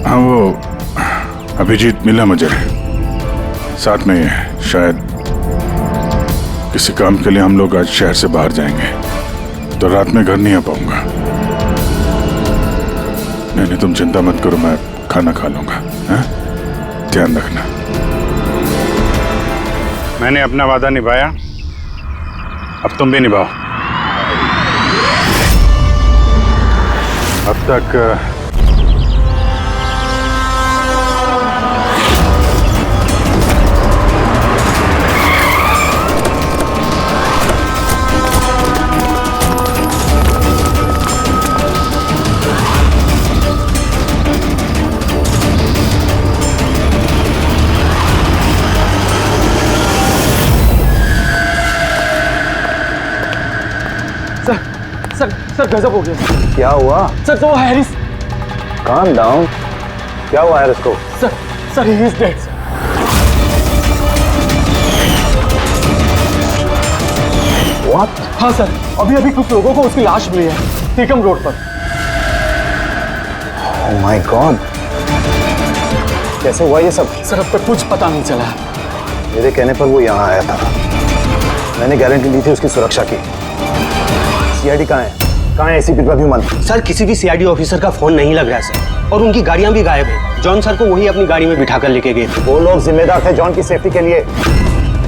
हाँ वो अभिजीत मिला मुझे, साथ में शायद किसी काम के लिए हम लोग आज शहर से बाहर जाएंगे, तो रात में घर नहीं आ पाऊंगा। नहीं, तुम चिंता मत करो, मैं खाना खा लूंगा। ध्यान रखना। मैंने अपना वादा निभाया, अब तुम भी निभाओ। अब तक सर गजब हो गया। क्या हुआ? सर तो हैरिस। Calm down. क्या हुआ हैरिस को? Sir he is dead. What? हाँ सर, अभी कुछ लोगों को उसकी लाश मिली है टीकम रोड पर। ओह माय गॉड, कैसे हुआ ये सब? सर अब तक कुछ पता नहीं चला। मेरे कहने पर वो यहाँ आया था, मैंने गारंटी ली थी उसकी सुरक्षा की। सीआईडी कहाँ है? कहाँ है एसीपी प्रद्युमन? सर किसी भी सीआईडी ऑफिसर का फोन नहीं लग रहा है सर, और उनकी गाड़ियां भी गायब है। जॉन सर को वही अपनी गाड़ी में बिठाकर लेके गए थे। वो लोग जिम्मेदार थे जॉन की सेफ्टी के लिए।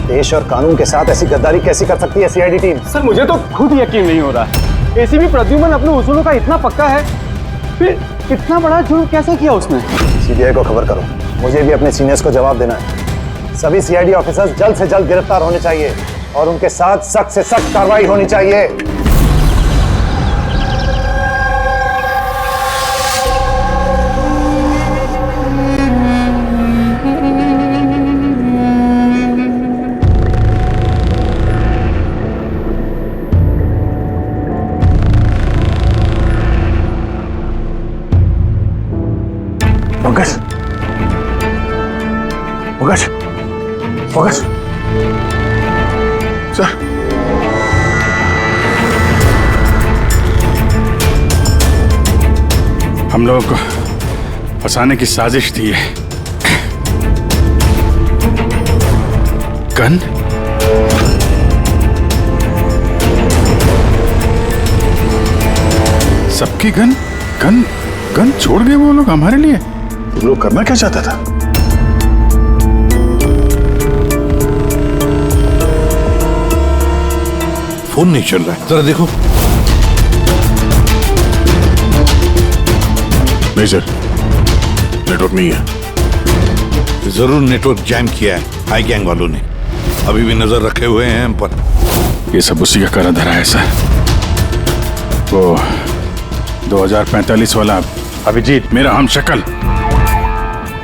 देश और कानून के साथ ऐसी गद्दारी कैसे कर सकती है सीआईडी टीम? सर मुझे तो खुद यकीन नहीं हो रहा। एसीपी प्रद्युमन अपने उसूलों का इतना पक्का है, फिर इतना बड़ा जुर्म कैसे किया उसने? सीबीआई को खबर करो, मुझे भी अपने सीनियर्स को जवाब देना है। सभी सीआईडी ऑफिसर्स जल्द से जल्द गिरफ्तार होने चाहिए और उनके साथ सख्त से सख्त कार्रवाई होनी चाहिए। पंकज, पंकज, पंकज, सर हम लोगों को फंसाने की साजिश थी है। गन? सबकी गन? गन गन छोड़ गए वो लोग हमारे लिए? वो लोग करना क्या चाहता था? फोन नहीं चल रहा है, जरा देखो। नहीं सर, नेटवर्क नहीं है। जरूर नेटवर्क जैम किया है हाई गैंग वालों ने, अभी भी नजर रखे हुए हैं हम पर। ये सब उसी का करा धरा है सर। वो 2045 वाला अभिजीत, मेरा हम शक्ल।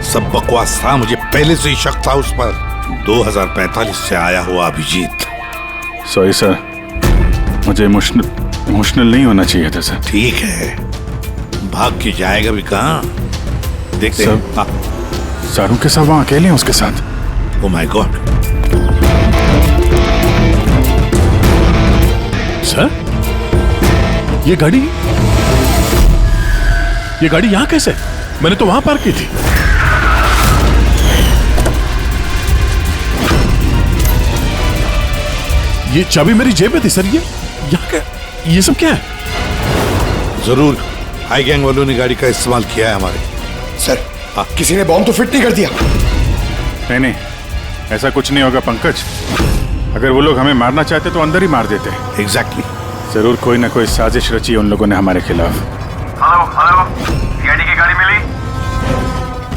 सब बकवास था, मुझे पहले से ही शक था उस पर। 2045 से आया हुआ अभिजीत। सॉरी सर, मुझे इमोशनल नहीं होना चाहिए था सर। ठीक है, भाग के जाएगा भी कहाँ, देखते हैं। सारू के साथ वहां अकेले हैं उसके साथ। Oh my God. सर ये गाड़ी यहाँ कैसे? मैंने तो वहां पार्क की थी। ये चाबी मेरी जेब में थी सर। ये यहाँ क्या, ये सब क्या है? जरूर हाई गैंग वालों ने गाड़ी का इस्तेमाल किया है हमारे। सर किसी ने बॉम्ब तो फिट नहीं कर दिया? नहीं, ऐसा कुछ नहीं होगा पंकज। अगर वो लोग हमें मारना चाहते तो अंदर ही मार देते। एग्जैक्टली। जरूर कोई ना कोई साजिश रची उन लोगों ने हमारे खिलाफ। हेलो, सीआईडी की गाड़ी मिली?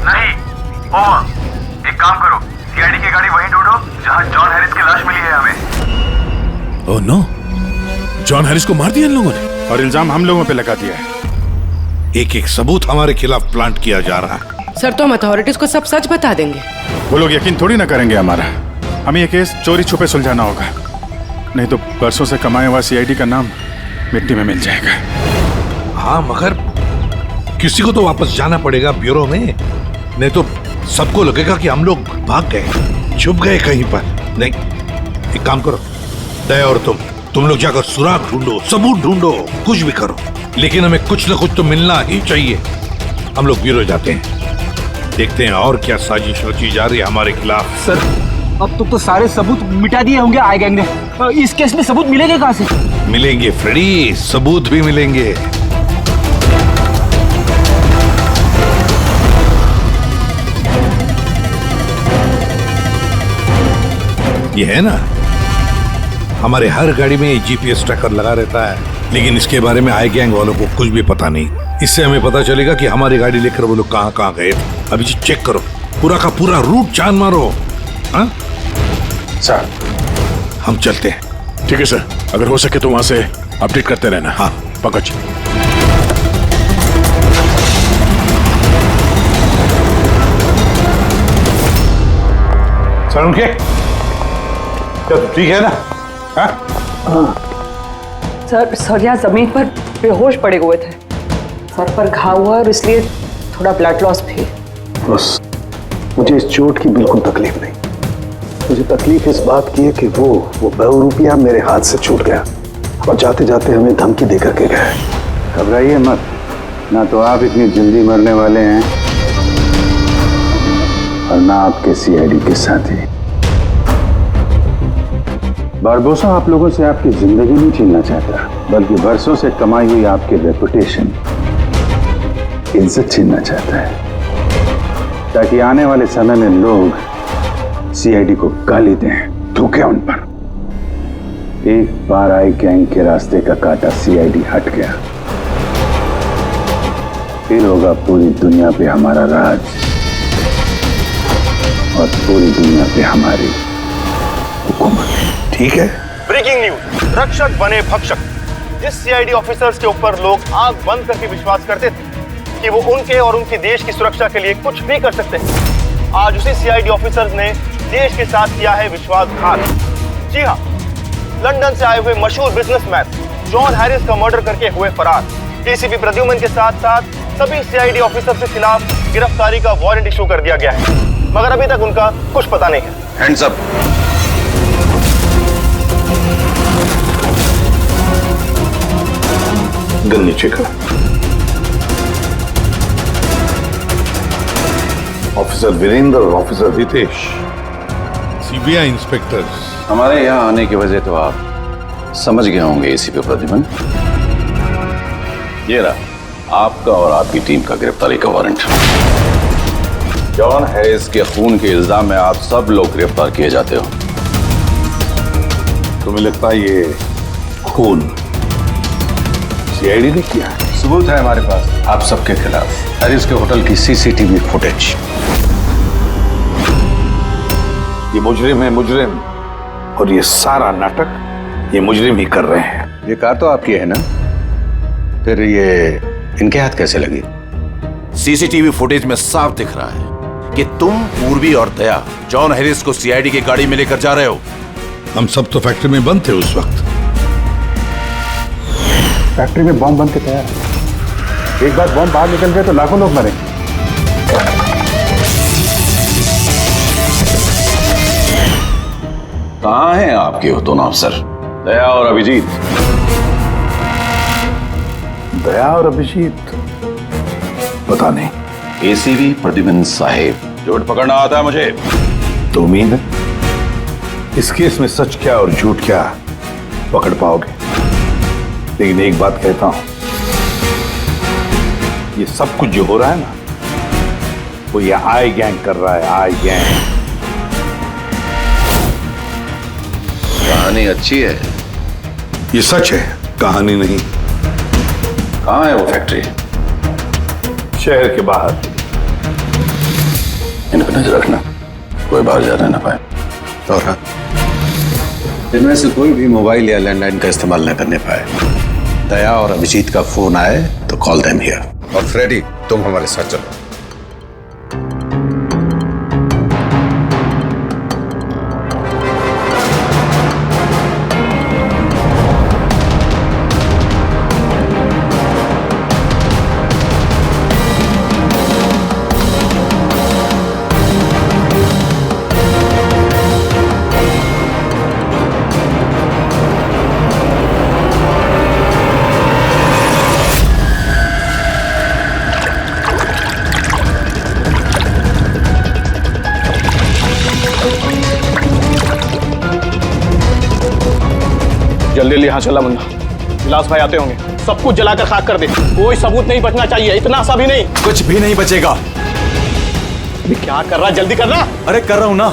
नहीं। ओवर, एक काम करो, सीआईडी की गाड़ी वहीं ढूंढो जहां जॉन हैरिस की लाश मिली है हमें। ओह नो, जॉन हैरिस को मार दिया इन लोगों ने और इल्जाम हम लोगों पे लगा दिया है। एक एक सबूत हमारे खिलाफ प्लांट किया जा रहा है। सर तो हम अथॉरिटीज को सब सच बता देंगे। वो लोग यकीन थोड़ी ना करेंगे हमारा। हमें ये केस चोरी छुपे सुलझाना होगा, नहीं तो बरसों से कमाया हुआ सीआईडी का नाम मिट्टी में मिल जाएगा। हाँ मगर किसी को तो वापस जाना पड़ेगा ब्यूरो में, नहीं तो सबको लगेगा कि हम लोग भाग गए, छुप गए कहीं पर। नहीं, एक काम करो, दया और तुम लोग जाकर सुराग ढूंढो, सबूत ढूंढो, कुछ भी करो, लेकिन हमें कुछ ना कुछ तो मिलना ही चाहिए। हम लोग ब्यूरो जाते हैं। देखते हैं और क्या साजिश रची जा रही है हमारे खिलाफ। सर अब तो सारे सबूत मिटा दिए होंगे आई गैंग ने। इस केस में सबूत मिलेंगे कहाँ से? मिलेंगे फ्रेडी, सबूत भी मिलेंगे। ये है ना, हमारे हर गाड़ी में जीपीएस ट्रैकर लगा रहता है, लेकिन इसके बारे में आई गैंग वालों को कुछ भी पता नहीं। इससे हमें पता चलेगा कि हमारी गाड़ी लेकर वो लोग कहाँ कहाँ गए थे। अभी जी चेक करो, पूरा का पूरा रूट छान मारो। हाँ सर, हम चलते हैं। ठीक है सर, अगर हो सके तो वहां से अपडेट करते रहना। हाँ पंकज। सर उनके ठीक है ना? हाँ? सर यहाँ जमीन पर बेहोश पड़े हुए थे, सर पर घाव हुआ और इसलिए थोड़ा ब्लड लॉस भी। बस मुझे इस चोट की बिल्कुल तकलीफ नहीं। मुझे तकलीफ इस बात की है कि वो बहुरूपिया मेरे हाथ से छूट गया और जाते जाते हमें धमकी दे करके गया। घबराइए मत, ना तो आप इतनी जल्दी मरने वाले हैं और ना आपके सीआईडी के साथी। बारबोसा आप लोगों से आपकी जिंदगी नहीं छीनना चाहता, बल्कि वर्षों से कमाई हुई आपकी रेपुटेशन, इज्जत छीनना चाहता है, ताकि आने वाले समय में लोग सीआईडी को गाली दें, थूकें उन पर। एक बार आई गैंग के रास्ते का कांटा सीआईडी हट गया, फिर होगा पूरी दुनिया पे हमारा राज और पूरी दुनिया पे हमारी हुकूमत। ठीक है। ब्रेकिंग न्यूज, रक्षक बने भक्षक। जिस सीआईडी ऑफिसर्स के ऊपर लोग आंख बंद करके विश्वास करते थे कि वो उनके और उनके देश की सुरक्षा के लिए कुछ भी कर सकते हैं, आज उसी सीआईडी ऑफिसर्स ने देश के साथ किया है विश्वासघात। जी हाँ, लंदन से आए हुए मशहूर बिजनेसमैन जॉन हैरिस का मर्डर करके हुए फरार। एसीपी प्रद्युमन के साथ साथ सभी सीआईडी ऑफिसर्स के खिलाफ गिरफ्तारी का वारंट इशू कर दिया गया है, मगर अभी तक उनका कुछ पता नहीं है। Hands up. गन नीचे कर। ऑफिसर वीरेंद्र और ऑफिसर रितेश, सीबीआई इंस्पेक्टर्स। हमारे यहाँ आने की वजह तो आप समझ गए होंगे एसीपी प्रद्युमन। ये रहा आपका और आपकी टीम का गिरफ्तारी का वारंट। जॉन हैरिस के खून के इल्जाम में आप सब लोग गिरफ्तार किए जाते हो। तुम्हें लगता है ये खून सीआईडी ने किया? सबूत है हमारे पास आप सबके खिलाफ। हैरिस के होटल की सीसीटीवी फुटेज। ये मुजरिम है, मुजरिम, और ये सारा नाटक ये मुजरिम ही कर रहे हैं। ये कार तो आपकी है ना, फिर ये इनके हाथ कैसे लगी? सीसीटीवी फुटेज में साफ दिख रहा है कि तुम, पूर्वी और दया जॉन हैरिस को सीआईडी की गाड़ी में लेकर जा रहे हो। हम सब तो फैक्ट्री में बंद थे उस वक्त। फैक्ट्री में बॉम्ब बन के तैयार है। एक बार बॉम्ब बाहर निकल गए तो लाखों लोग मरेंगे। कहाँ हैं आपके वो दोनों अफसर, दया और अभिजीत? दया और अभिजीत पता नहीं। एसीपी प्रद्युमन साहेब, झूठ पकड़ना आता है मुझे। तो उम्मीद है इस केस में सच क्या और झूठ क्या पकड़ पाओगे। लेकिन एक बात कहता हूं, ये सब कुछ जो हो रहा है ना, वो ये आई गैंग कर रहा है। आई गैंग। कहानी अच्छी है। ये सच है, कहानी नहीं। कहाँ है वो फैक्ट्री? शहर के बाहर। इन पर नजर रखना, कोई बाहर जाने ना पाए। और हाँ, इनमें से कोई भी मोबाइल या लैंडलाइन का इस्तेमाल न करने पाए। दया और अभिजीत का फोन आए तो कॉल देम हियर। और फ्रेडी, तुम हमारे साथ चलो। जल्दी जल्दी यहाँ चला मुन्ना, विलास भाई आते होंगे। सब कुछ जलाकर खाक कर दे, कोई सबूत नहीं बचना चाहिए, इतना सा भी नहीं। कुछ भी नहीं बचेगा। अभी क्या कर रहा, जल्दी करना। अरे कर रहा हूं ना।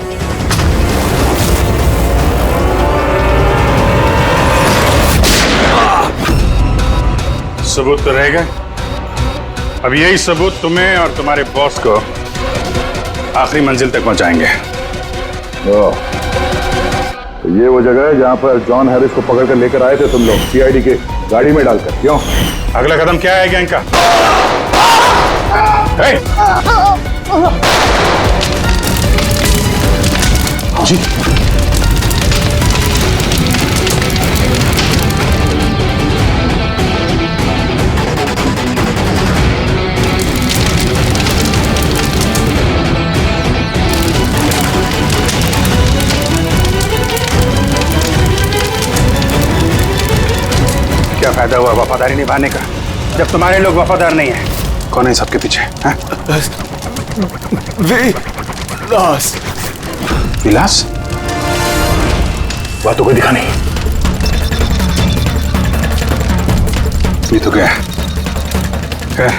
सबूत तो रहेगा। अब यही सबूत तुम्हें और तुम्हारे बॉस को आखिरी मंजिल तक पहुंचाएंगे। तो ये वो जगह है जहां पर जॉन हैरिस को पकड़ कर लेकर आए थे तुम लोग, सीआईडी के गाड़ी में डालकर। क्यों? अगला कदम क्या है गैंग का? जी क्या फायदा हुआ वफादारी निभाने का जब तुम्हारे लोग वफादार नहीं है? कौन है सबके पीछे? विलास। विलास? वह तो कोई दिखा नहीं। ये तो क्या है?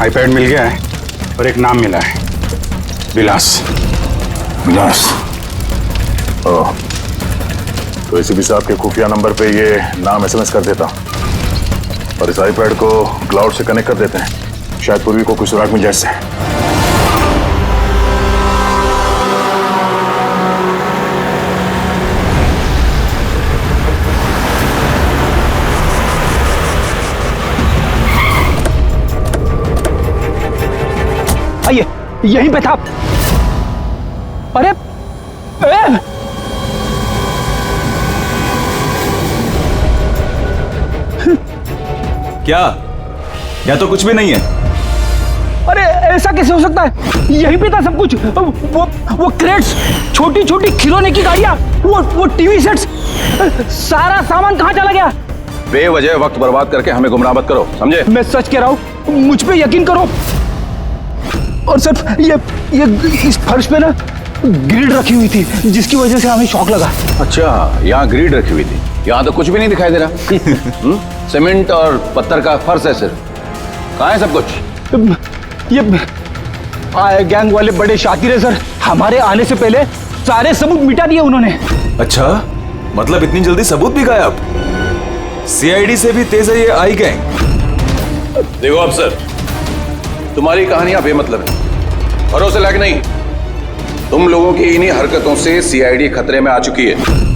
आईपैड मिल गया है और एक नाम मिला है, विलास। विलास। ओह, तो एसीपी साहब के खुफिया नंबर पे ये नाम एसएमएस कर देता और इस आईपैड को क्लाउड से कनेक्ट कर देते हैं, शायद पूर्वी को कुछ सुराग मिल जाए इससे। आइए, यहीं पे था। अरे क्या? या तो कुछ भी नहीं है। अरे ऐसा कैसे हो सकता है? यहीं पे था सब कुछ। वो क्रेट्स, छोटी छोटी खिलौने की गाड़ियां, वो टीवी सेट्स, सारा सामान कहाँ चला गया? बेवजह वक्त बर्बाद करके हमें गुमराह मत करो, समझे? मैं सच कह रहा हूँ, मुझ पे यकीन करो। और सर ये इस फर्श पे ना ग्रिड रखी हुई थी, जिसकी वजह से हमें शॉक लगा। अच्छा, यहाँ ग्रिड रखी हुई थी। यहाँ तो कुछ भी नहीं दिखाई दे रहा। सीमेंट और पत्थर का फर्श है सिर्फ। कहाँ है सब कुछ? ये गैंग वाले बड़े शातिर है सर, हमारे आने से पहले सारे सबूत मिटा दिए उन्होंने। अच्छा, मतलब इतनी जल्दी सबूत भी गायब? सीआईडी से भी तेज है ये आई गैंग। देखो अफसर, तुम्हारी कहानियां बेमतलब है, भरोसे लायक नहीं। तुम लोगों की इन्हीं हरकतों से सीआईडी खतरे में आ चुकी है।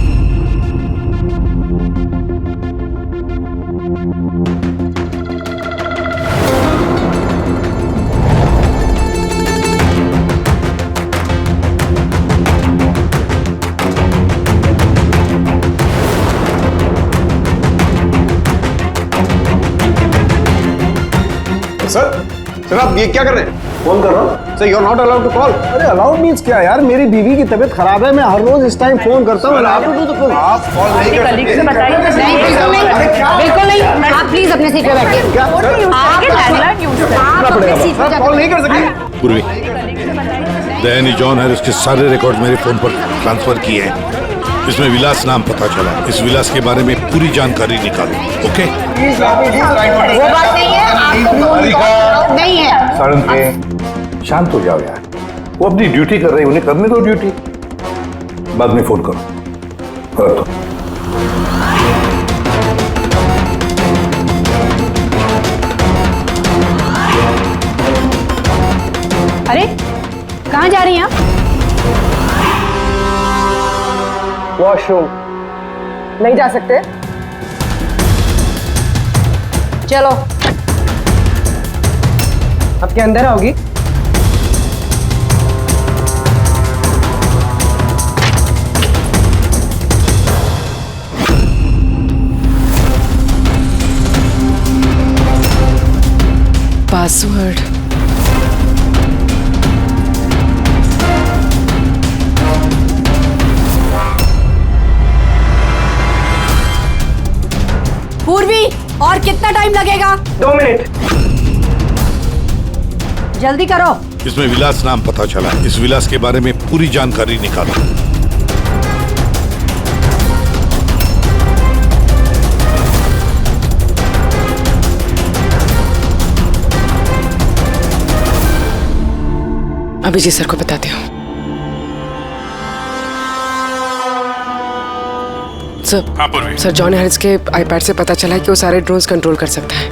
सर आप ये क्या कर रहे हैं? फोन कर रहा हूँ। Sir, you are not allowed to call. अरे अलाउड मींस क्या यार? मेरी बीवी की तबीयत खराब है, मैं हर रोज इस टाइम फोन करता हूँ। आप कॉल नहीं कर सकते। बिल्कुल नहीं। आप प्लीज अपने सीट पे बैठिए। कॉल नहीं कर सकते। पूर्वी, दैनी जॉन हैरिस के सारे रिकॉर्ड मेरे फोन पर ट्रांसफर किए हैं। इसमें विलास नाम पता चला। इस विलास के बारे में पूरी जानकारी निकालो। ओके? वो बात नहीं है, नहीं है। सारंग, शांत हो जाओ यार, वो अपनी ड्यूटी कर रहे हैं, उन्हें करने दो ड्यूटी। बाद में फोन करो। अरे कहाँ जा रही हैं आप? वॉशरूम। नहीं जा सकते? चलो। अब क्या अंदर आओगी? पासवर्ड। पूर्वी, और कितना टाइम लगेगा? 2 मिनट। जल्दी करो। इसमें विलास नाम पता चला। इस विलास के बारे में पूरी जानकारी निकालो। अभिजीत सर को बताती हूँ। सर, सर जॉन हैरिस के आईपैड से पता चला है कि वो सारे ड्रोन्स कंट्रोल कर सकता है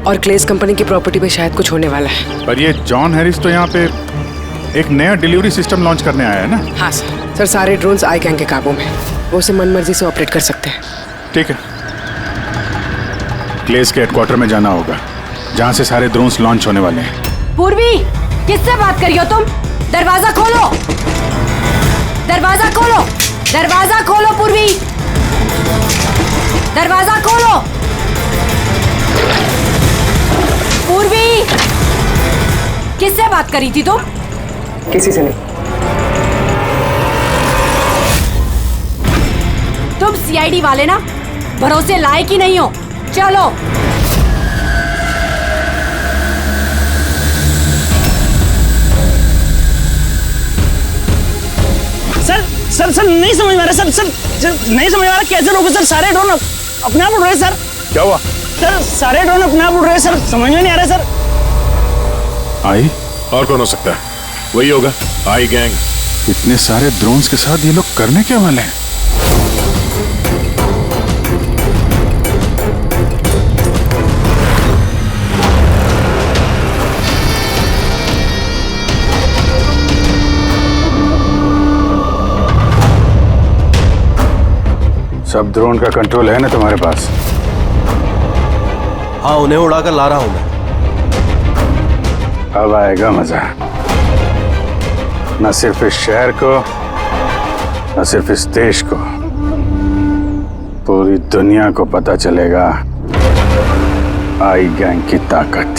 और क्लेस कंपनी की प्रॉपर्टी पे शायद कुछ होने वाला है। पर ये जॉन हैरिस तो यहाँ पे एक नया डिलीवरी सिस्टम लॉन्च करने आया है ना? हाँ सर। सर सारे ड्रोन्स आई गैंग के काबू में, वो उसे मनमर्जी से ऑपरेट कर सकते हैं। ठीक है, क्लेस के हेडक्वार्टर में जाना होगा जहाँ से सारे ड्रोन्स लॉन्च होने वाले हैं। पूर्वी, किससे बात कर रही हो तुम? दरवाजा खोलो, दरवाजा खोलो, दरवाजा खोलो पूर्वी, दरवाजा खोलो। पूर्वी, किससे बात करी थी तुम? किसी से नहीं। तुम सीआईडी वाले ना भरोसे लायक ही नहीं हो। चलो। सर नहीं समझ में आ रहा सर नहीं समझ में आ रहा कैसे रोको सर? सारे ड्रोन अपने आप उड़ रहे सर। क्या हुआ? सर सारे ड्रोन अपने आप उड़ रहे सर, समझ में नहीं आ रहा सर। आई? और कौन हो सकता है? वही होगा, आई गैंग। इतने सारे ड्रोन्स के साथ ये लोग करने क्या वाले हैं? सब ड्रोन का कंट्रोल है ना तुम्हारे पास? हाँ, उन्हें उड़ाकर ला रहा हूं मैं। अब आएगा मजा, न सिर्फ इस शहर को, न सिर्फ इस देश को, पूरी दुनिया को पता चलेगा आई गैंग की ताकत।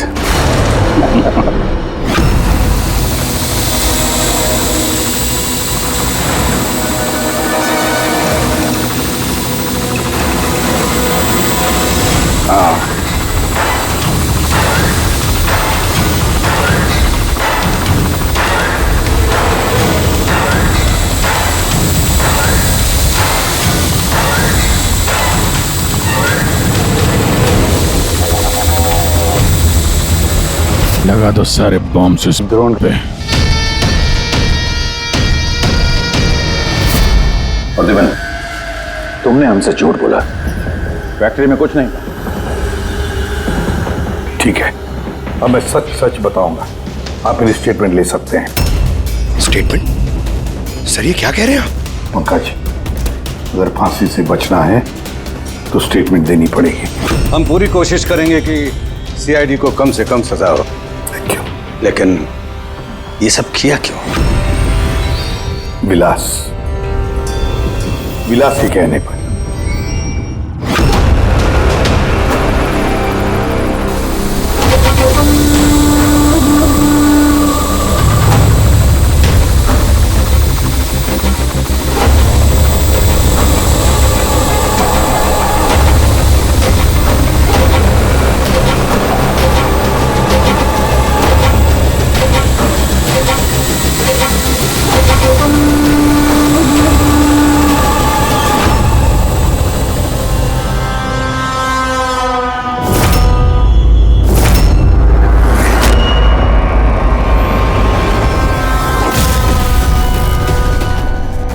लगा दो सारे बॉम्ब्स इस ड्रोन पे। और दिवन, तुमने हमसे झूठ बोला, फैक्ट्री में कुछ नहीं। ठीक है, अब मैं सच सच बताऊंगा। आप मेरी स्टेटमेंट ले सकते हैं। स्टेटमेंट? सर ये क्या कह रहे हैं आप? पंकज, अगर फांसी से बचना है तो स्टेटमेंट देनी पड़ेगी। हम पूरी कोशिश करेंगे कि सीआईडी को कम से कम सजा हो। लेकिन ये सब किया क्यों? विलास के कहने पर।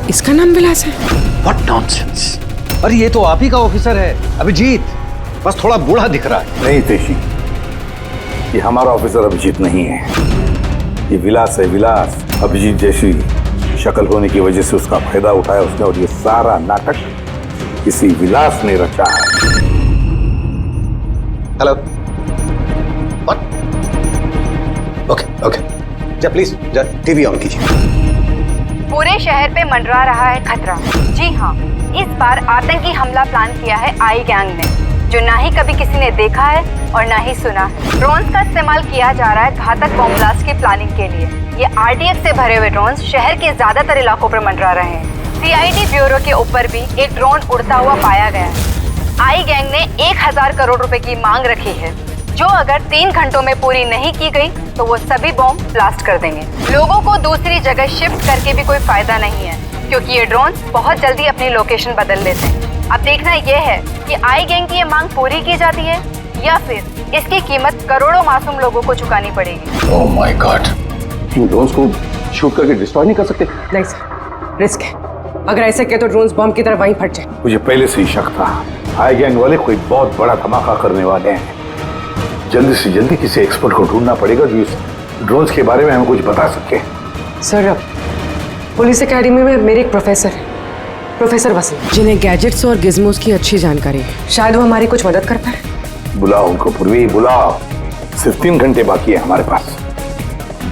इसका नाम विलास है? What nonsense! अरे ये तो आप ही का ऑफिसर है अभिजीत, बस थोड़ा बूढ़ा दिख रहा है। नहीं तेशी, ये हमारा ऑफिसर अभिजीत नहीं है, ये विलास है। विलास अभिजीत जैसी शक्ल होने की वजह से उसका फायदा उठाया उसने, और ये सारा नाटक किसी विलास ने रचा है। हेलो, ओके, जा प्लीज जा टीवी ऑन कीजिए। पूरे शहर पे मंडरा रहा है खतरा। जी हाँ, इस बार आतंकी हमला प्लान किया है आई गैंग ने, जो ना ही कभी किसी ने देखा है और ना ही सुना है। ड्रोन्स का इस्तेमाल किया जा रहा है घातक बॉम्ब ब्लास्ट की प्लानिंग के लिए। ये आरडीएक्स से भरे हुए ड्रोन्स शहर के ज्यादातर इलाकों पर मंडरा रहे हैं। सीआईडी ब्यूरो के ऊपर भी एक ड्रोन उड़ता हुआ पाया गया है। आई गैंग ने 1000 करोड़ रुपए की मांग रखी है, जो अगर 3 घंटों में पूरी नहीं की गई तो वो सभी बॉम्ब ब्लास्ट कर देंगे। लोगों को दूसरी जगह शिफ्ट करके भी कोई फायदा नहीं है, क्योंकि ये ड्रोन बहुत जल्दी अपनी लोकेशन बदल लेते हैं। अब देखना यह है कि आई गैंग की ये मांग पूरी की जाती है या फिर इसकी कीमत करोड़ों मासूम लोगों को चुकानी पड़ेगी। Oh my God, in drones को शूट करके डिस्ट्रॉय नहीं कर सकते? नहीं सर, रिस्क है। अगर ऐसे किया तो ड्रोन्स बम की तरह वहीं फट जाए। मुझे पहले से ही शक था, आई गैंग वाले कोई बहुत बड़ा धमाका करने वाले हैं। जल्दी से जल्दी किसी एक्सपर्ट को ढूंढना पड़ेगा जो इस ड्रोन्स के बारे में हमें कुछ बता सके। सर, पुलिस एकेडमी में मेरे एक प्रोफेसर है, प्रोफेसर वसीम, जिन्हें गैजेट्स और गिज्मोस की अच्छी जानकारी है। शायद वो हमारी कुछ मदद कर पाए। बुलाओ उनको पूर्वी, बुलाओ। सिर्फ 3 घंटे बाकी है हमारे पास।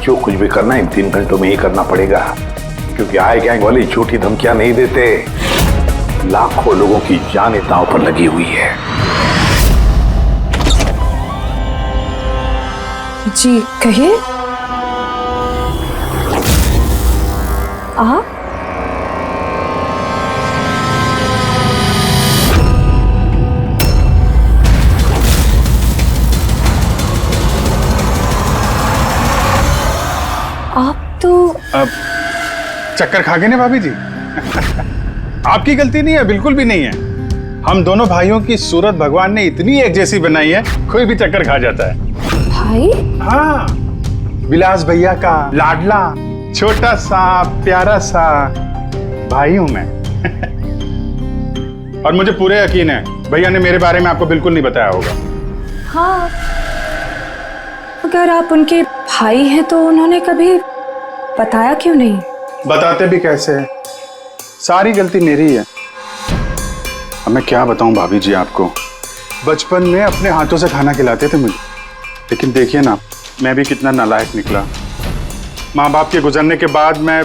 जो कुछ भी करना है इन 3 घंटों में ही करना पड़ेगा, क्योंकि आई गैंग वाले झूठी धमकियां नहीं देते। लाखों लोगों की जान दांव पर लगी हुई है। जी कहिए। आप तो अब चक्कर खा गए ना भाभी जी? आपकी गलती नहीं है, बिल्कुल भी नहीं है। हम दोनों भाइयों की सूरत भगवान ने इतनी एक जैसी बनाई है, कोई भी चक्कर खा जाता है। भाई? हाँ, विलास भैया का लाडला छोटा सा प्यारा सा भाई हूं मैं। और मुझे पूरे यकीन है भैया ने मेरे बारे में आपको बिल्कुल नहीं बताया होगा। हाँ, अगर आप उनके भाई हैं तो उन्होंने कभी बताया क्यों नहीं? बताते भी कैसे, सारी गलती मेरी है। अब मैं क्या बताऊं भाभी जी आपको, बचपन में अपने हाथों से खाना खिलाते थे मुझे, लेकिन देखिए ना मैं भी कितना नालायक निकला। माँ बाप के गुजरने के बाद मैं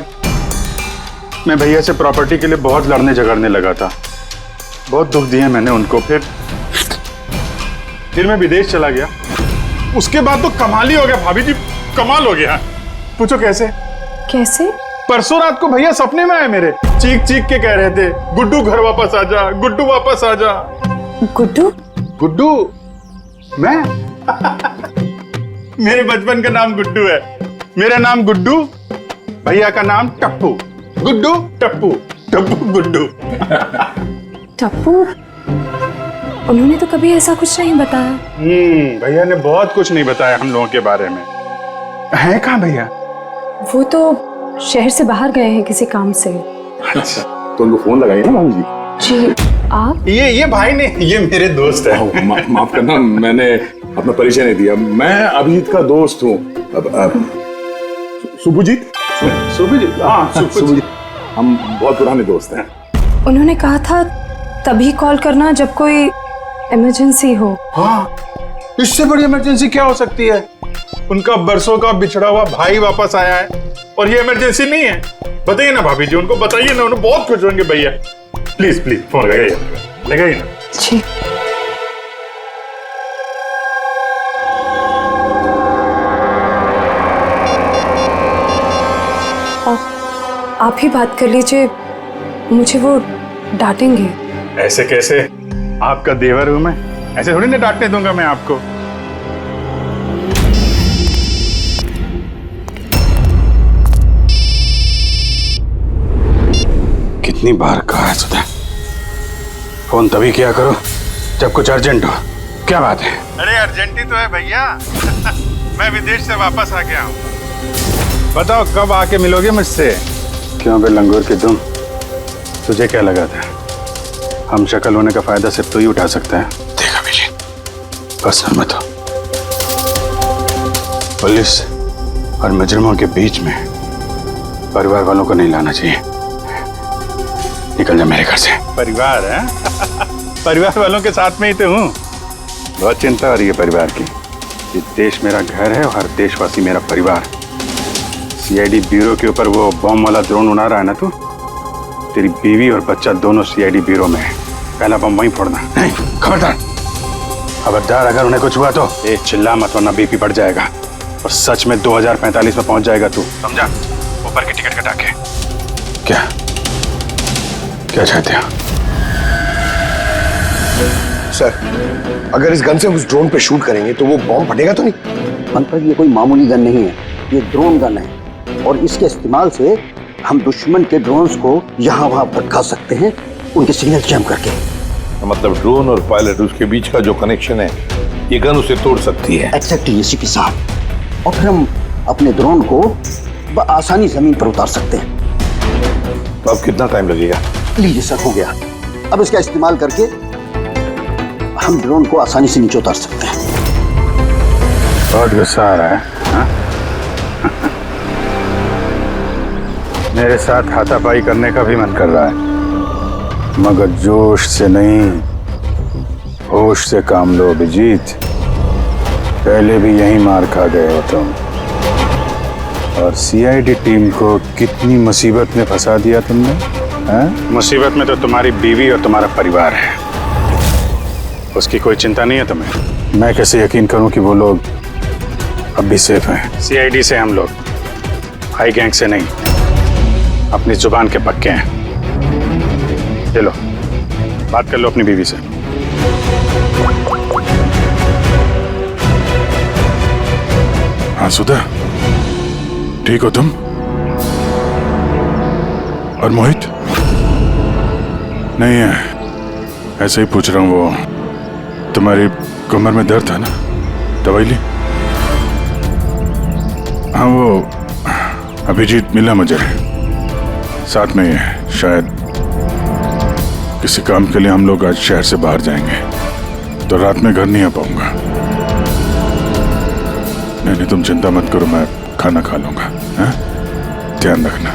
भैया से प्रॉपर्टी के लिए बहुत लड़ने झगड़ने लगा था। बहुत दुख दिए मैंने उनको। फिर मैं विदेश चला गया। उसके बाद तो कमाल ही हो गया भाभी जी, कमाल हो गया। पूछो कैसे? कैसे? परसों रात को भैया सपने में आए मेरे, चीख चीख के कह रहे थे, गुड्डू घर वापस आ जा, गुड्डू वापस आ जा। गुड्डू? गुड्डू? मैं? मेरे बचपन का नाम गुड्डू है। मेरा नाम गुड्डू, भैया का नाम टप्पू। गुड्डू टप्पू, टप्पू गुड्डू। टप्पू? उन्होंने तो कभी ऐसा कुछ नहीं बताया। भैया ने बहुत कुछ नहीं बताया हम लोगों के बारे में। हैं कहाँ भैया? वो तो शहर से बाहर गए हैं किसी काम से। अच्छा, तो उनको फोन लगाइए ना मामी जी। जी आप? ये भाई ने, ये मेरे दोस्त है। माफ करना, मैंने अपना परिचय नहीं दिया। मैं अभिजीत का दोस्त हूँ। सुभजीत? सुभजीत, हाँ सुभजीत। हम बहुत पुराने दोस्त हैं। उन्होंने कहा था तभी कॉल करना जब कोई इमरजेंसी हो। हाँ, इससे बड़ी इमरजेंसी क्या हो सकती है? उनका बरसों का बिछड़ा हुआ भाई वापस आया है और ये इमरजेंसी नहीं है। बताइए ना भाभी जी, उनको बताइए ना, उन्हें बहुत खुश होंगे भैया। प्लीज प्लीज फोन लगाइए ना। जी। आप ही बात कर लीजिए, मुझे वो डांटेंगे। ऐसे कैसे? आपका देवर हूं मैं, ऐसे थोड़ी ना डांटने दूंगा मैं आपको। कितनी बार कहा है सुधा, फोन तभी किया करो जब कुछ अर्जेंट हो। क्या बात है? अरे अर्जेंट ही तो है भैया। मैं विदेश से वापस आ गया हूँ। बताओ कब आके मिलोगे मुझसे? क्यों बे लंगूर के तुम, तुझे क्या लगा था हम शक्ल होने का फायदा सिर्फ तो ही उठा सकता है? देखा अभिजीत, पर्सनल मत हो। पुलिस और मुजरिमों के बीच में परिवार वालों को नहीं लाना चाहिए। निकल जा मेरे घर से। परिवार है? परिवार वालों के साथ में ही तो हूँ। बहुत चिंता हो रही है परिवार की। ये देश मेरा घर है और हर देशवासी मेरा परिवार। सीआईडी ब्यूरो के ऊपर वो बॉम्ब वाला ड्रोन उड़ा रहा है ना तू, तेरी बीवी और बच्चा दोनों सीआईडी ब्यूरो में है। पहला बम वहीं फोड़ना। नहीं, खबरदार खबरदार, अगर उन्हें कुछ हुआ तो चिल्ला मत, वरना बीपी बढ़ जाएगा और सच में 2045 में पहुंच जाएगा तू, समझा? ऊपर की टिकट कटा के। क्या क्या चाहते हो? सर, अगर इस गन से उस ड्रोन पे शूट करेंगे तो वो बॉम्ब फटेगा तो नहीं? पंकज, ये कोई मामूली गन नहीं है, ये ड्रोन गन है और इसके इस्तेमाल से हम दुश्मन के ड्रोन्स को यहाँ वहाँ भटका सकते हैं, उनके सिग्नल जैम करके। मतलब ड्रोन और पायलट, उसके बीच का जो कनेक्शन है ये गन उसे तोड़ सकती है। एग्जैक्टली एसीपी साहब, और फिर हम अपने ड्रोन को आसानी जमीन पर उतार सकते हैं। तो अब कितना टाइम लगेगा? लीजिए सर, हो गया। अब इसका इस्तेमाल करके हम ड्रोन को आसानी से नीचे उतार सकते हैं। बहुत गुस्सा आ रहा है हाँ? मेरे साथ हाथापाई करने का भी मन कर रहा है, मगर जोश से नहीं, होश से काम लो अभिजीत। पहले भी यही मार खा गए हो तुम, और सीआईडी टीम को कितनी मुसीबत में फंसा दिया तुमने। मुसीबत में तो तुम्हारी बीवी और तुम्हारा परिवार है, उसकी कोई चिंता नहीं है तुम्हें। मैं कैसे यकीन करूं कि वो लोग अब भी सेफ हैं? सीआईडी से हम लोग, हाई गैंग से नहीं। अपनी जुबान के पक्के हैं। चलो बात कर लो अपनी बीवी से। हाँ सुधा, ठीक हो तुम? और मोहित? नहीं है, ऐसे ही पूछ रहा हूँ। वो तुम्हारी कमर में दर्द था ना, दवाई ली? हाँ वो अभिजीत मिला मुझे, साथ में है। शायद किसी काम के लिए हम लोग आज शहर से बाहर जाएंगे, तो रात में घर नहीं आ पाऊंगा। नहीं, तुम चिंता मत करो, मैं खाना खा लूंगा। ध्यान रखना।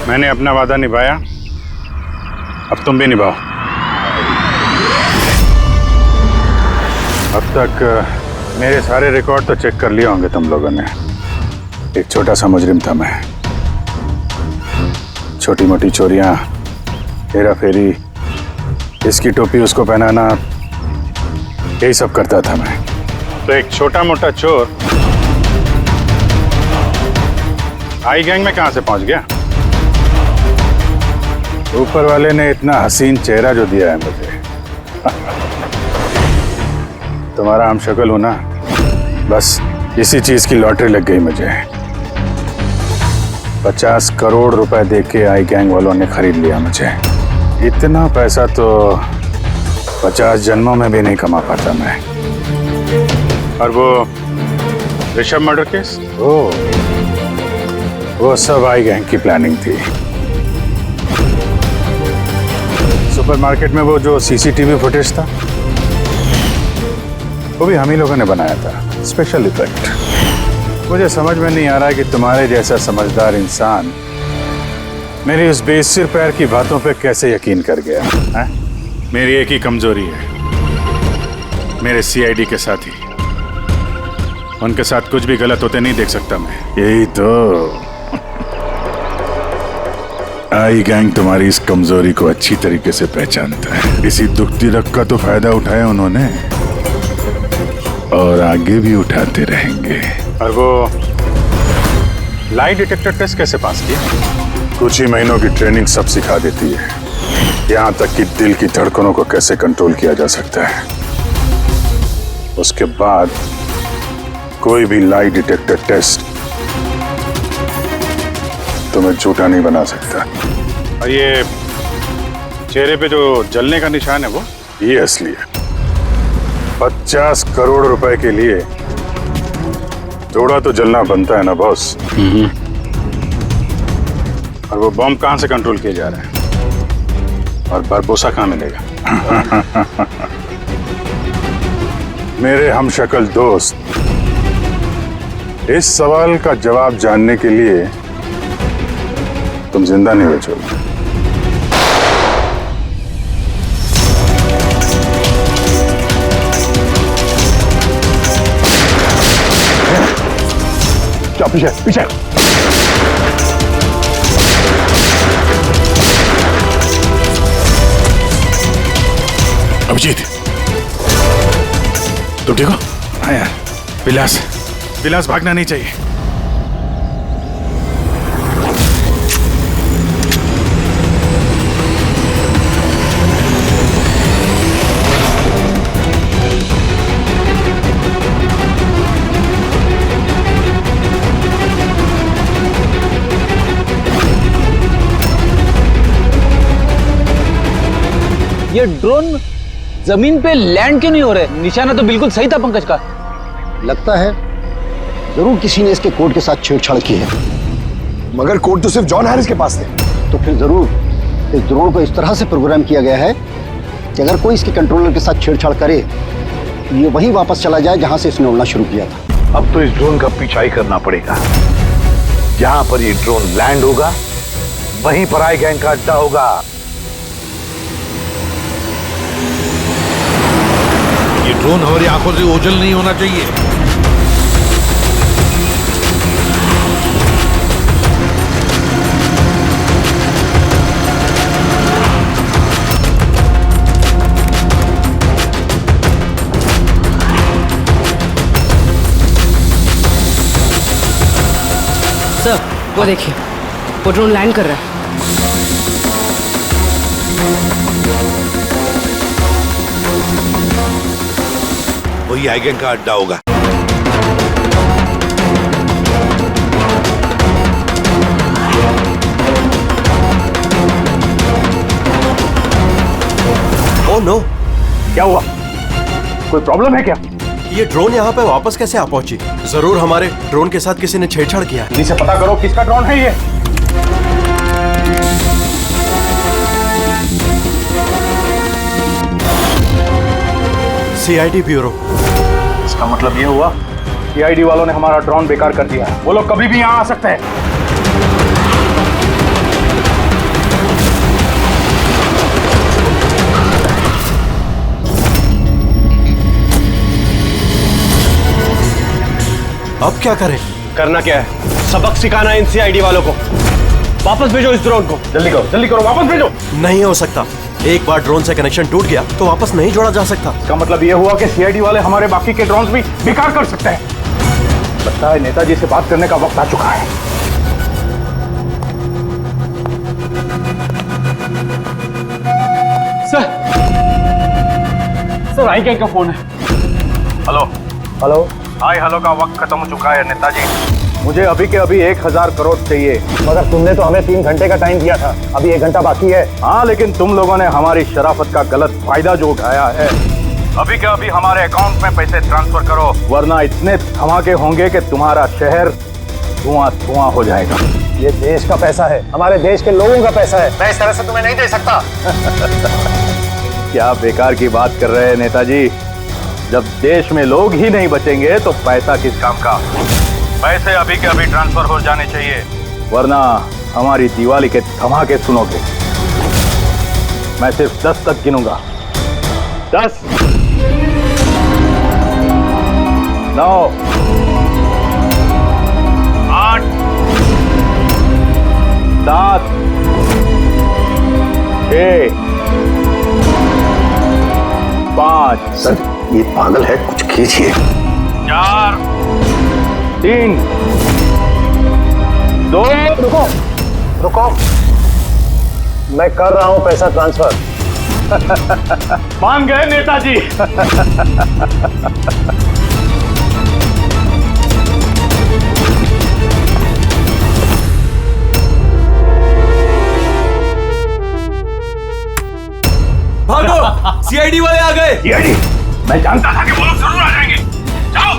मैंने अपना वादा निभाया, अब तुम भी निभाओ। अब तक मेरे सारे रिकॉर्ड तो चेक कर लिए होंगे तुम लोगों ने। एक छोटा सा मुजरिम था मैं, छोटी मोटी चोरियां, हेरा फेरी, इसकी टोपी उसको पहनाना, यही सब करता था मैं। तो एक छोटा मोटा चोर आई गैंग में कहां से पहुंच गया? ऊपर वाले ने इतना हसीन चेहरा जो दिया है मुझे। तुम्हारा हम शक्ल हो ना, बस इसी चीज की लॉटरी लग गई मुझे। 50 करोड़ रुपए देके आई गैंग वालों ने खरीद लिया मुझे। इतना पैसा तो 50 जन्मों में भी नहीं कमा पाता मैं। और वो ऋषभ मर्डर केस, वो सब आई गैंग की प्लानिंग थी। सुपरमार्केट में वो जो सीसीटीवी फुटेज था, वो भी हम ही लोगों ने बनाया था, स्पेशल इफेक्ट। मुझे समझ में नहीं आ रहा है कि तुम्हारे जैसा समझदार इंसान मेरी उस बेसिर पैर की बातों पे कैसे यकीन कर गया है? मेरी एक ही कमजोरी है, मेरे सीआईडी के साथी। उनके साथ कुछ भी गलत होते नहीं देख सकता मैं। यही तो आई गैंग तुम्हारी इस कमजोरी को अच्छी तरीके से पहचानता है। इसी दुखती रग का तो फायदा उठाया उन्होंने, और आगे भी उठाते रहेंगे। और वो लाई डिटेक्टर टेस्ट कैसे पास किया? कुछ ही महीनों की ट्रेनिंग सब सिखा देती है, यहाँ तक कि दिल की धड़कनों को कैसे कंट्रोल किया जा सकता है। उसके बाद कोई भी लाई डिटेक्टर टेस्ट तुम्हें झूठा नहीं बना सकता। और ये चेहरे पे जो जलने का निशान है, वो ये असली है। 50 करोड़ रुपए के लिए थोड़ा तो जलना बनता है ना बॉस। और वो बॉम्ब कहां से कंट्रोल किया जा रहा है, और बरबोसा कहां मिलेगा? मेरे हमशक्ल दोस्त, इस सवाल का जवाब जानने के लिए तुम जिंदा नहीं बचोगे। पीछे पीछे। अभिजीत, तुम ठीक हो? हाँ यार। विलास भागना नहीं चाहिए। ये ड्रोन जमीन पे लैंड क्यों नहीं हो रहे? निशाना तो बिल्कुल सही था पंकज का। लगता है जरूर किसी ने इसके कोड के साथ छेड़छाड़ की है। मगर कोड तो सिर्फ जॉन हैरिस के पास थे। तो फिर जरूर इस ड्रोन को इस तरह से प्रोग्राम किया गया है कि अगर कोई इसके कंट्रोलर के साथ छेड़छाड़ करे तो ये वहीं वापस चला जाए जहां से इसने उड़ना शुरू किया था। अब तो इस ड्रोन का पीछा ही करना पड़ेगा। जहां पर ये ड्रोन लैंड होगा वहीं पर आई गैंग का अड्डा होगा। ये ड्रोन हमारी आंखों से ओझल नहीं होना चाहिए। सर वो देखिए, वो ड्रोन लैंड कर रहा है। वही आई गैंग का अड्डा होगा। ओह नो, क्या हुआ? कोई प्रॉब्लम है क्या? ये ड्रोन यहाँ पे वापस कैसे आ पहुंची? जरूर हमारे ड्रोन के साथ किसी ने छेड़छाड़ किया है। इसे पता करो किसका ड्रोन है ये। CID bureau. इसका मतलब ये हुआ सीआईडी वालों ने हमारा ड्रोन बेकार कर दिया। वो लोग कभी भी यहाँ आ सकते हैं। अब क्या करें? करना क्या है? सबक सिखाना इन सीआईडी वालों को। वापस भेजो इस ड्रोन को। जल्दी करो, वापस भेजो। नहीं हो सकता। एक बार ड्रोन से कनेक्शन टूट गया तो वापस नहीं जोड़ा जा सकता। इसका मतलब ये हुआ कि सीआईडी वाले हमारे बाकी के ड्रोन्स भी बेकार कर सकते हैं। लगता है नेताजी से बात करने का वक्त आ चुका है। सर आई गैंग का फोन है। हेलो। हेलो का वक्त खत्म हो चुका है नेताजी। मुझे अभी के अभी 1000 करोड़ चाहिए। मगर तुमने तो हमें 3 घंटे का टाइम दिया था। अभी 1 घंटा बाकी है। हाँ, लेकिन तुम लोगों ने हमारी शराफत का गलत फायदा जो उठाया है। अभी के अभी हमारे अकाउंट में पैसे ट्रांसफर करो, वरना इतने धमाके होंगे कि तुम्हारा शहर धुआं हो जाएगा। ये देश का पैसा है, हमारे देश के लोगों का पैसा है। मैं इस तरह से तुम्हें नहीं दे सकता। क्या बेकार की बात कर रहे हैं नेताजी? जब देश में लोग ही नहीं बचेंगे तो पैसा किस काम का? पैसे अभी के अभी ट्रांसफर हो जाने चाहिए, वरना हमारी दिवाली के धमाके सुनोगे। मैं सिर्फ 10 तक गिनूंगा। 10, 9, 8, 7, 6, 5। सर ये पागल है, कुछ कीजिए। 4, 3, 2। रुको, मैं कर रहा हूं पैसा ट्रांसफर। मान गए नेताजी। भागो, सीआईडी वाले आ गए। सीआईडी? मैं जानता था कि वो लोग जरूर आ जाएंगे। जाओ,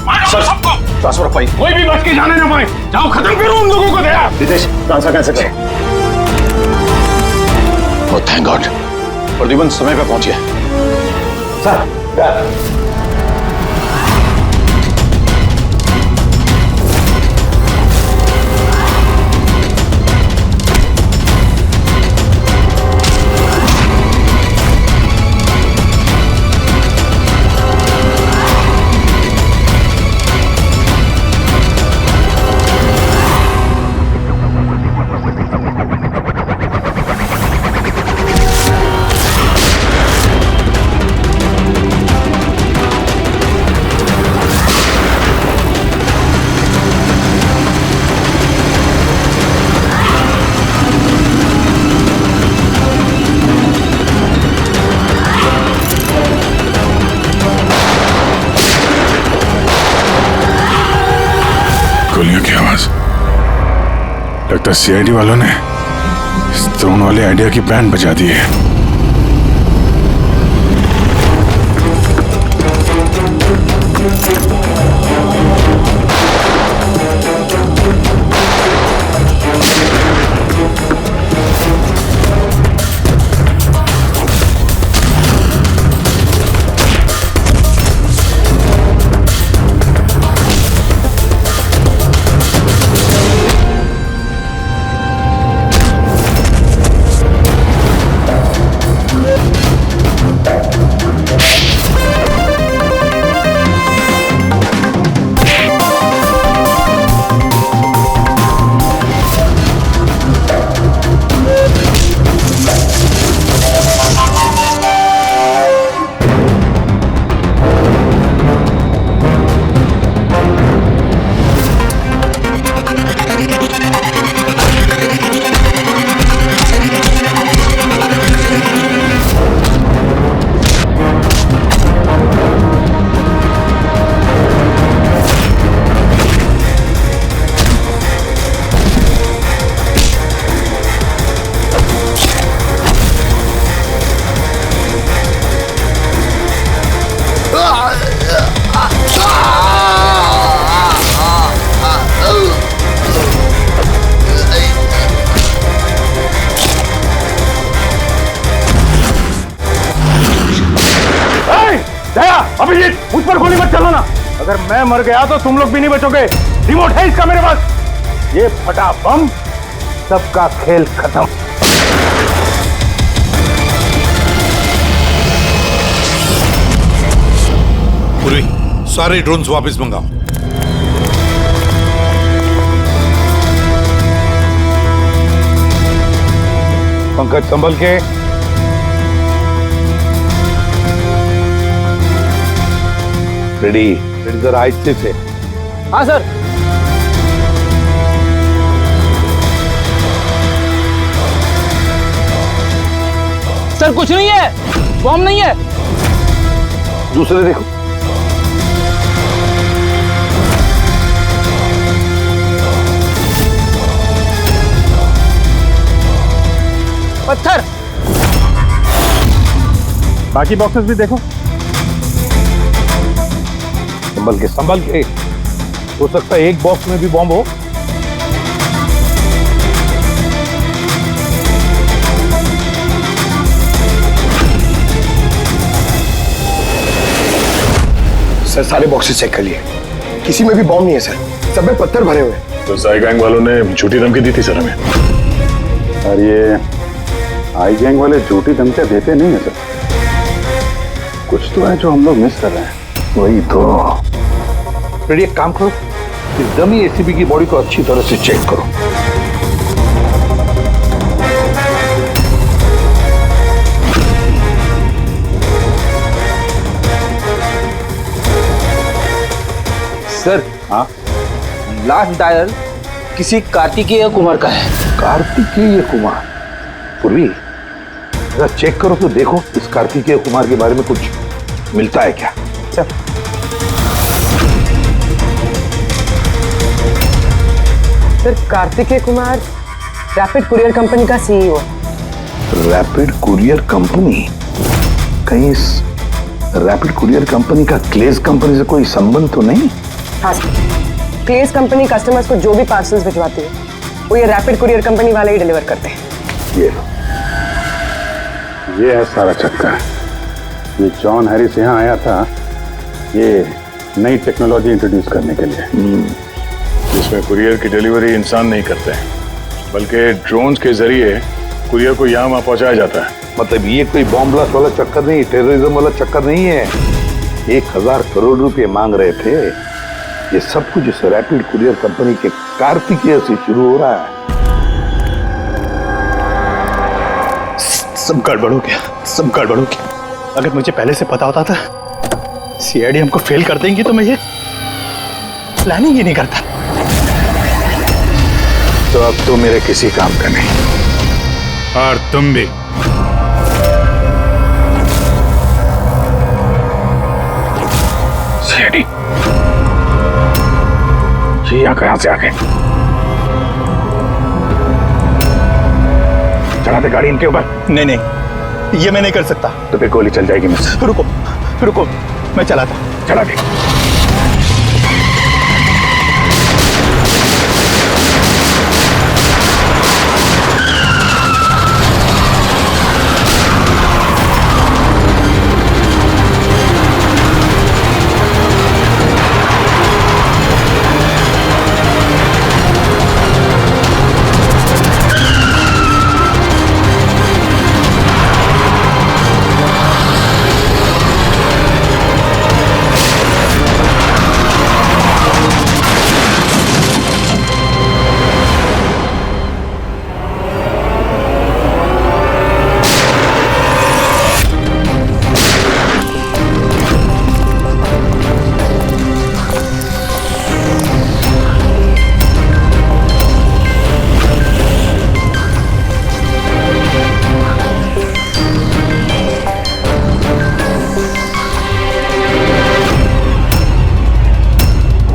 मारो सबको। ट्रांसफर पाई। कोई भी बच के जाने ना पाए। जाओ, खत्म करो उन लोगों को। दया रितेश, ट्रांसफर कैसे करें? ओह थैंक गॉड, प्रद्युमन समय पे पहुंच गया। सर गोलियों की आवाज। लगता है सीआईडी वालों ने इस ड्रोन वाले आइडिया की बैंड बजा दी है। अभिजीत, मुझ पर गोली मत चलाना। अगर मैं मर गया तो तुम लोग भी नहीं बचोगे। रिमोट है इसका मेरे पास। ये फटा बम, सबका खेल खत्म। पूर्वी, सारे ड्रोन्स वापस मंगाओ। पंकज संभल के। रेडी जरा आहिस्ते से। हाँ सर। सर कुछ नहीं है, बॉम्ब नहीं है। दूसरे देखो। पत्थर। बाकी बॉक्सेस भी देखो। संभल के। हो सकता है एक बॉक्स में भी बॉम्ब हो। सर सारे बॉक्सेस चेक कर लिए, किसी में भी बॉम्ब नहीं है सर, सब में पत्थर भरे हुए हैं। तो साई गैंग वालों ने झूठी धमकी दी थी सर हमें। और ये आई गैंग वाले झूठी धमकियां देते नहीं है सर, कुछ तो है जो हम लोग मिस कर रहे हैं। वही तो। रेडी, एक काम करो, इस डमी एसीबी की बॉडी को अच्छी तरह से चेक करो। सर हाँ, लास्ट डायल किसी कार्तिकेय कुमार का है। कार्तिकेय कुमार? पूर्वी, जरा चेक करो तो देखो इस कार्तिकेय कुमार के बारे में कुछ मिलता है क्या। Sir Kartikeya Kumar rapid courier company का सीईओ। Rapid courier company? कहीं इस रैपिड कुरियर कंपनी का क्लेज कंपनी से कोई संबंध तो नहीं? हाँ सर, क्लेज कंपनी कस्टमर्स को जो भी पार्सल्स भिजवाती है वो ये रैपिड कुरियर कंपनी वाले ही डिलीवर करते हैं। ये है सारा चक्कर। ये जॉन हैरिस यहाँ आया था ये नई टेक्नोलॉजी इंट्रोड्यूस करने के लिए, जिसमें कुरियर की डिलीवरी इंसान नहीं करते हैं, बल्कि ड्रोन्स के जरिए कुरियर को यहाँ वहाँ पहुँचाया जाता है। मतलब ये कोई बॉम्ब ब्लास्ट वाला चक्कर नहीं, टेररिज्म वाला चक्कर नहीं है। 1000 करोड़ रुपए मांग रहे थे। ये सब कुछ इस रैपिड कुरियर कंपनी के कार्तिकेय से शुरू हो रहा है। सब गड़बड़ हो गया, सब गड़बड़ हो गया। अगर मुझे पहले से पता होता था सीआईडी हमको फेल कर देंगी तो मैं ये प्लानिंग ही नहीं करता। तो अब तो मेरे किसी काम का नहीं, और तुम भी। सीआईडी ये यहाँ कहां से आ गए? चढ़ा दे गाड़ी इनके ऊपर। नहीं, ये मैं नहीं कर सकता। तो फिर गोली चल जाएगी मुझसे। रुको, मैं चलाता। चला दे।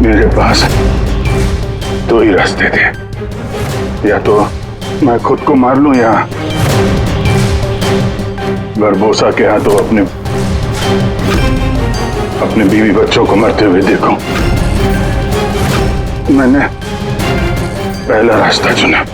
मेरे पास दो ही रास्ते थे, या तो मैं खुद को मार लूं या बरबोसा के हाथों अपने बीवी बच्चों को मरते हुए देखूं। मैंने पहला रास्ता चुना।